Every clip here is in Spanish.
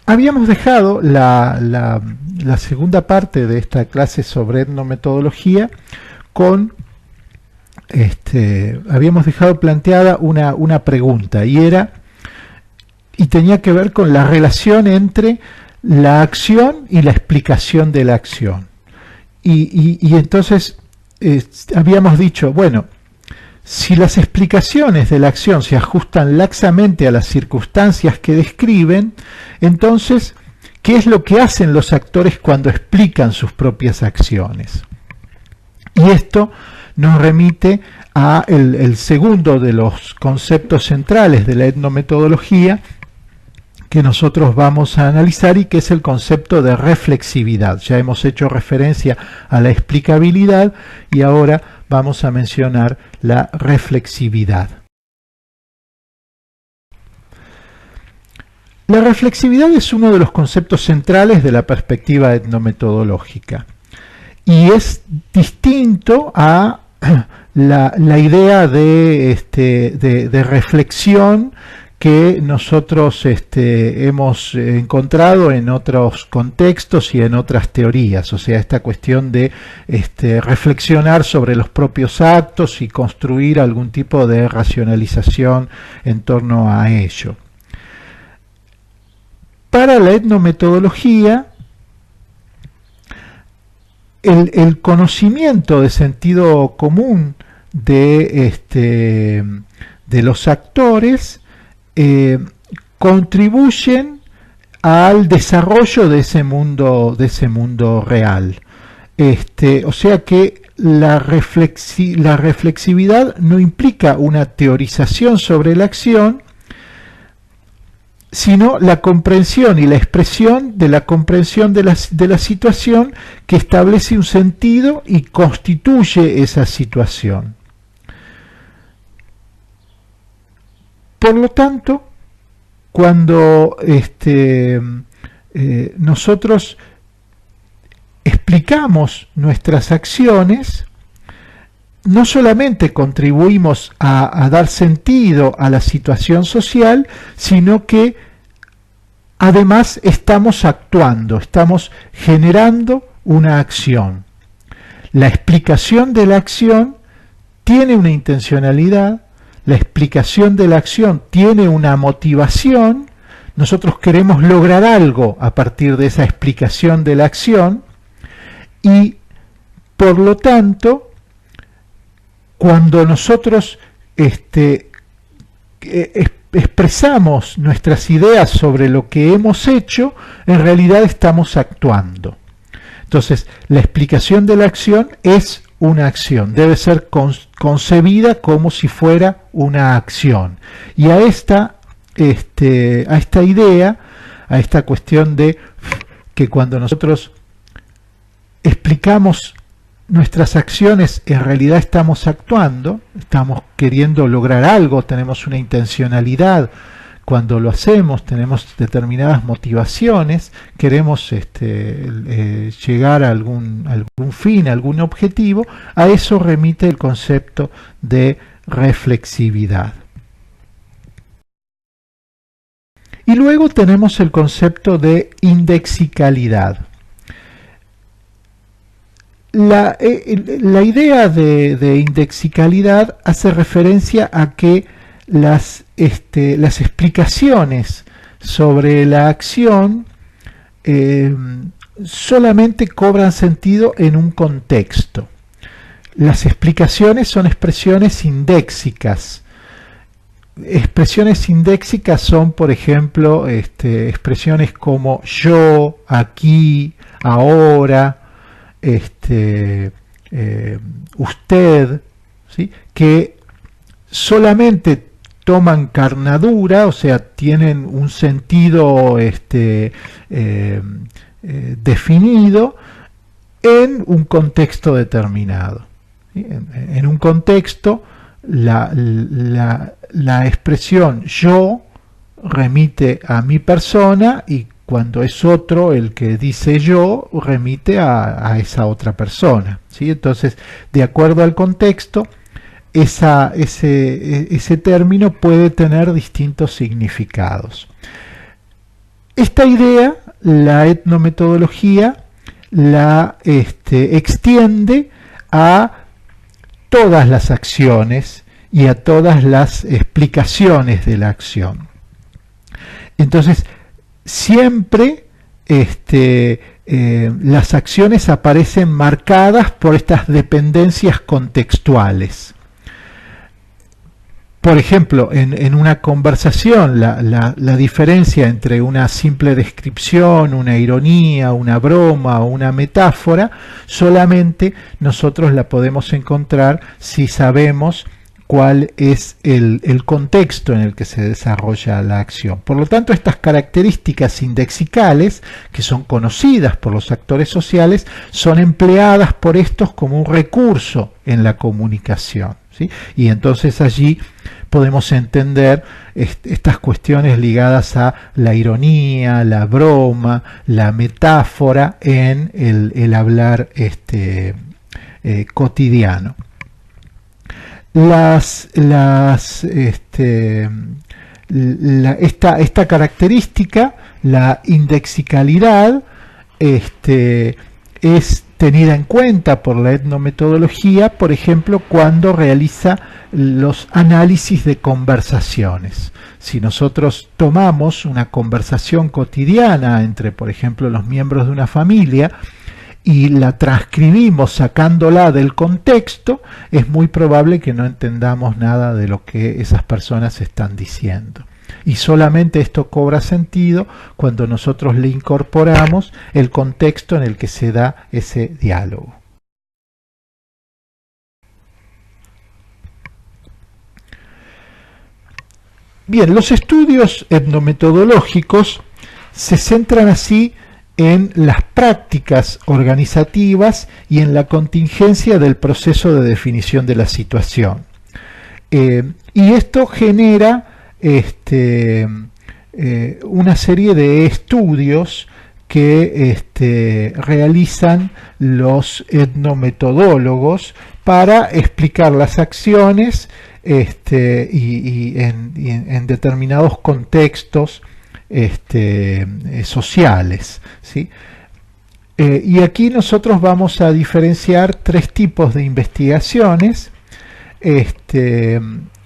Habíamos dejado la segunda parte de esta clase sobre etnometodología con, habíamos dejado planteada una pregunta y tenía que ver con la relación entre la acción y la explicación de la acción. Y entonces habíamos dicho, bueno, si las explicaciones de la acción se ajustan laxamente a las circunstancias que describen, entonces, ¿qué es lo que hacen los actores cuando explican sus propias acciones? Y esto nos remite a el segundo de los conceptos centrales de la etnometodología que nosotros vamos a analizar y que es el concepto de reflexividad. Ya hemos hecho referencia a la explicabilidad y ahora vamos a mencionar la reflexividad. La reflexividad es uno de los conceptos centrales de la perspectiva etnometodológica y es distinto a la idea de reflexión que nosotros hemos encontrado en otros contextos y en otras teorías, o sea, esta cuestión de reflexionar sobre los propios actos y construir algún tipo de racionalización en torno a ello. Para la etnometodología, el conocimiento de sentido común de los actores contribuyen al desarrollo de ese mundo real. O sea que la reflexividad no implica una teorización sobre la acción, sino la comprensión y la expresión de la comprensión de la situación que establece un sentido y constituye esa situación. Por lo tanto, cuando nosotros explicamos nuestras acciones, no solamente contribuimos a dar sentido a la situación social, sino que además estamos actuando, estamos generando una acción. La explicación de la acción tiene una intencionalidad, la explicación de la acción tiene una motivación, nosotros queremos lograr algo a partir de esa explicación de la acción y, por lo tanto, cuando nosotros expresamos nuestras ideas sobre lo que hemos hecho, en realidad estamos actuando. Entonces, la explicación de la acción es una acción, debe ser concebida como si fuera una acción. Y a esta idea, a esta cuestión de que cuando nosotros explicamos nuestras acciones, en realidad estamos actuando, estamos queriendo lograr algo, tenemos una intencionalidad, cuando lo hacemos tenemos determinadas motivaciones, queremos llegar a algún fin, a algún objetivo, a eso remite el concepto de reflexividad. Y luego tenemos el concepto de indexicalidad. La idea de indexicalidad hace referencia a que las explicaciones sobre la acción solamente cobran sentido en un contexto. Las explicaciones son expresiones indéxicas. Expresiones indéxicas son, por ejemplo, expresiones como yo, aquí, ahora, usted, ¿sí? Que solamente toman carnadura, o sea, tienen un sentido definido en un contexto determinado. ¿Sí? En un contexto, la expresión yo remite a mi persona y cuando es otro el que dice yo, remite a esa otra persona, ¿sí? Entonces, de acuerdo al contexto, ese término puede tener distintos significados. Esta idea, la etnometodología la extiende a todas las acciones y a todas las explicaciones de la acción. Entonces, siempre las acciones aparecen marcadas por estas dependencias contextuales. Por ejemplo, en una conversación, la diferencia entre una simple descripción, una ironía, una broma o una metáfora, solamente nosotros la podemos encontrar si sabemos cuál es el contexto en el que se desarrolla la acción. Por lo tanto, estas características indexicales, que son conocidas por los actores sociales, son empleadas por estos como un recurso en la comunicación, ¿sí? Y entonces allí podemos entender estas cuestiones ligadas a la ironía, la broma, la metáfora en el hablar cotidiano. Esta característica, la indexicalidad, es tenida en cuenta por la etnometodología, por ejemplo, cuando realiza los análisis de conversaciones. Si nosotros tomamos una conversación cotidiana entre, por ejemplo, los miembros de una familia y la transcribimos sacándola del contexto, es muy probable que no entendamos nada de lo que esas personas están diciendo. Y solamente esto cobra sentido cuando nosotros le incorporamos el contexto en el que se da ese diálogo. Bien, los estudios etnometodológicos se centran así en las prácticas organizativas y en la contingencia del proceso de definición de la situación. Y esto genera una serie de estudios que realizan los etnometodólogos para explicar las acciones y en determinados contextos sociales, ¿sí? Y aquí nosotros vamos a diferenciar tres tipos de investigaciones.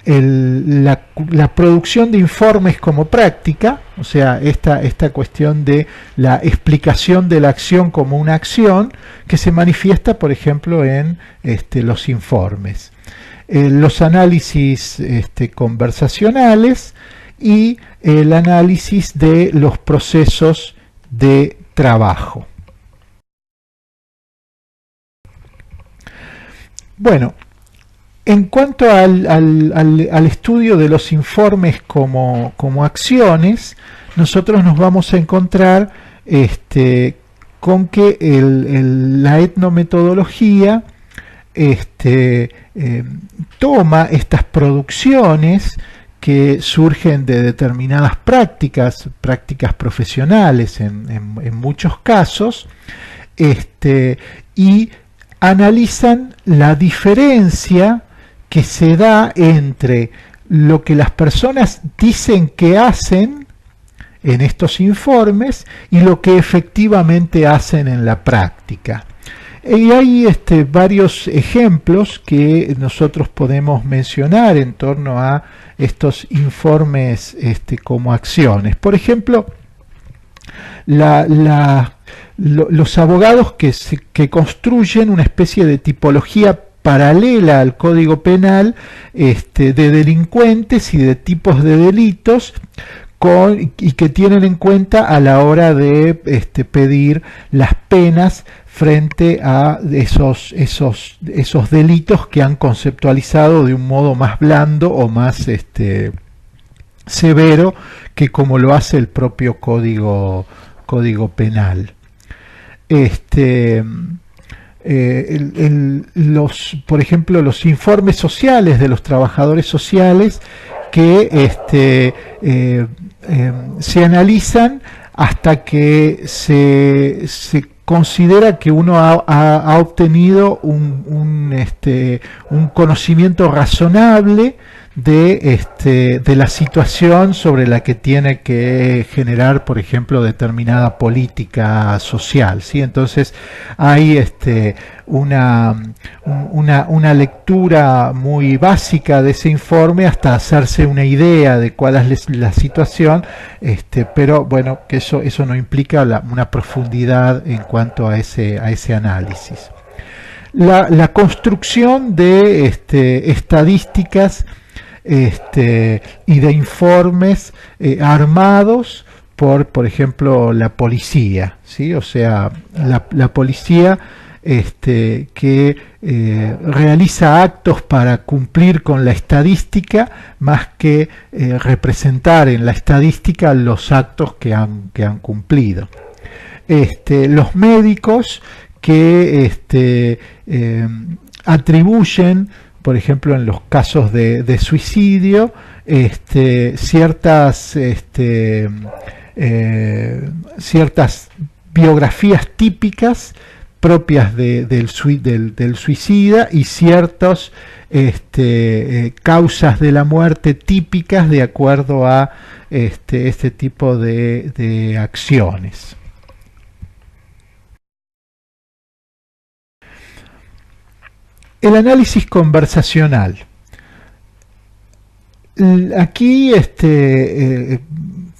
La producción de informes como práctica, o sea, esta cuestión de la explicación de la acción como una acción que se manifiesta, por ejemplo, en los informes. Los análisis conversacionales y el análisis de los procesos de trabajo. Bueno, en cuanto al estudio de los informes como acciones, nosotros nos vamos a encontrar con que la etnometodología toma estas producciones que surgen de determinadas prácticas profesionales en muchos casos, y analizan la diferencia que se da entre lo que las personas dicen que hacen en estos informes y lo que efectivamente hacen en la práctica. Y hay varios ejemplos que nosotros podemos mencionar en torno a estos informes como acciones. Por ejemplo, los abogados que construyen una especie de tipología paralela al Código Penal de delincuentes y de tipos de delitos y que tienen en cuenta a la hora de pedir las penas frente a esos delitos que han conceptualizado de un modo más blando o más severo que como lo hace el propio Código Penal. Por ejemplo, los informes sociales de los trabajadores sociales que se analizan hasta que se considera que uno ha obtenido un conocimiento razonable de la situación sobre la que tiene que generar, por ejemplo, determinada política social, ¿sí? Entonces hay una lectura muy básica de ese informe hasta hacerse una idea de cuál es la situación, pero bueno, que eso no implica una profundidad en cuanto a ese análisis. La construcción de estadísticas y de informes armados por ejemplo, la policía, ¿sí? O sea, la policía que realiza actos para cumplir con la estadística más que representar en la estadística los actos que han cumplido. Los médicos que atribuyen, por ejemplo, en los casos de suicidio, ciertas biografías típicas propias del suicida y ciertas causas de la muerte típicas de acuerdo a este tipo de acciones. El análisis conversacional. Aquí,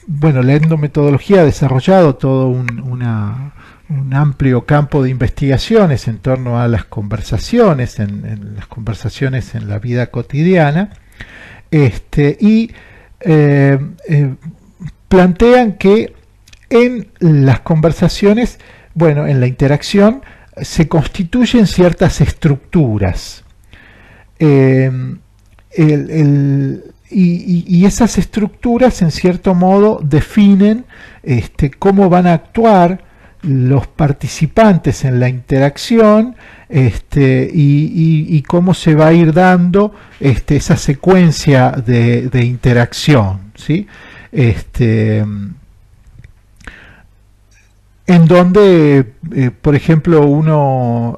bueno, la etnometodología ha desarrollado todo un amplio campo de investigaciones en torno a las conversaciones, en las conversaciones en la vida cotidiana, y plantean que en las conversaciones, bueno, en la interacción, se constituyen ciertas estructuras. Y esas estructuras, en cierto modo, definen cómo van a actuar los participantes en la interacción y cómo se va a ir dando esa secuencia de interacción, ¿sí? En donde, por ejemplo, uno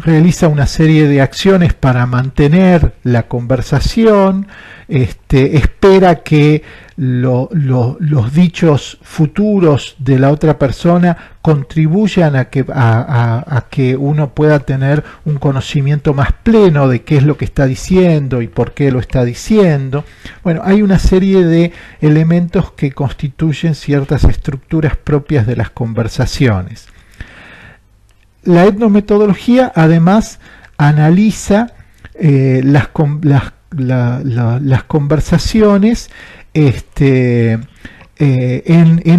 realiza una serie de acciones para mantener la conversación, espera que los dichos futuros de la otra persona contribuyan a que uno pueda tener un conocimiento más pleno de qué es lo que está diciendo y por qué lo está diciendo. Bueno, hay una serie de elementos que constituyen ciertas estructuras propias de las conversaciones. La etnometodología además analiza las conversaciones en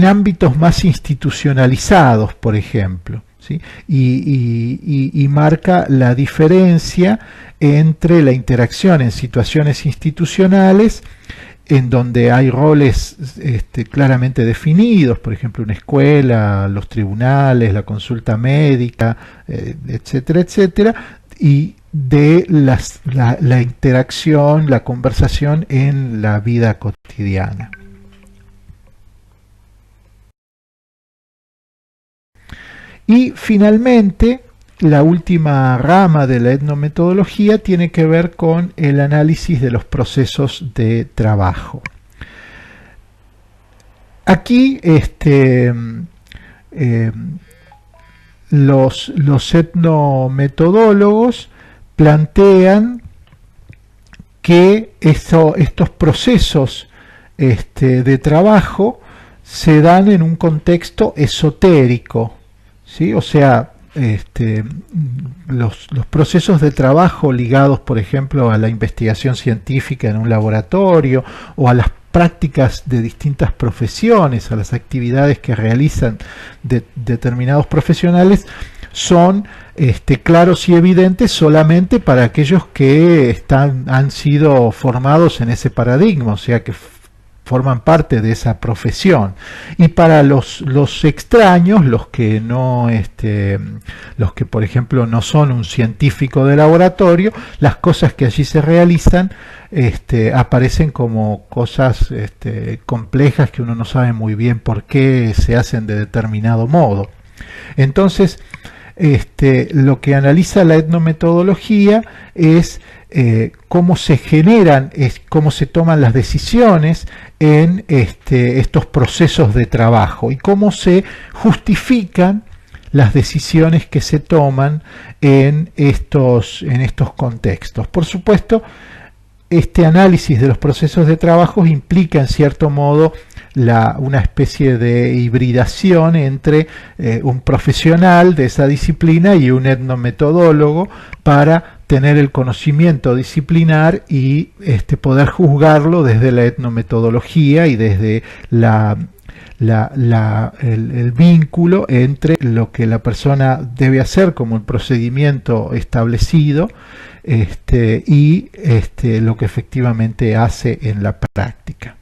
ámbitos más institucionalizados, por ejemplo, ¿sí? Y marca la diferencia entre la interacción en situaciones institucionales, en donde hay roles claramente definidos, por ejemplo, una escuela, los tribunales, la consulta médica, etcétera, etcétera, y de la interacción, la conversación en la vida cotidiana. Y finalmente, la última rama de la etnometodología tiene que ver con el análisis de los procesos de trabajo. Aquí los etnometodólogos plantean que estos procesos de trabajo se dan en un contexto esotérico, ¿sí? O sea, los procesos de trabajo ligados, por ejemplo, a la investigación científica en un laboratorio o a las prácticas de distintas profesiones, a las actividades que realizan determinados profesionales, son claros y evidentes solamente para aquellos que han sido formados en ese paradigma, o sea que forman parte de esa profesión. Y para los extraños, los que por ejemplo no son un científico de laboratorio, las cosas que allí se realizan aparecen como cosas complejas que uno no sabe muy bien por qué se hacen de determinado modo. Entonces, lo que analiza la etnometodología es cómo se generan, cómo se toman las decisiones en estos procesos de trabajo y cómo se justifican las decisiones que se toman en estos contextos. Por supuesto, este análisis de los procesos de trabajo implica en cierto modo una especie de hibridación entre un profesional de esa disciplina y un etnometodólogo para tener el conocimiento disciplinar y poder juzgarlo desde la etnometodología y desde el vínculo entre lo que la persona debe hacer como el procedimiento establecido y lo que efectivamente hace en la práctica.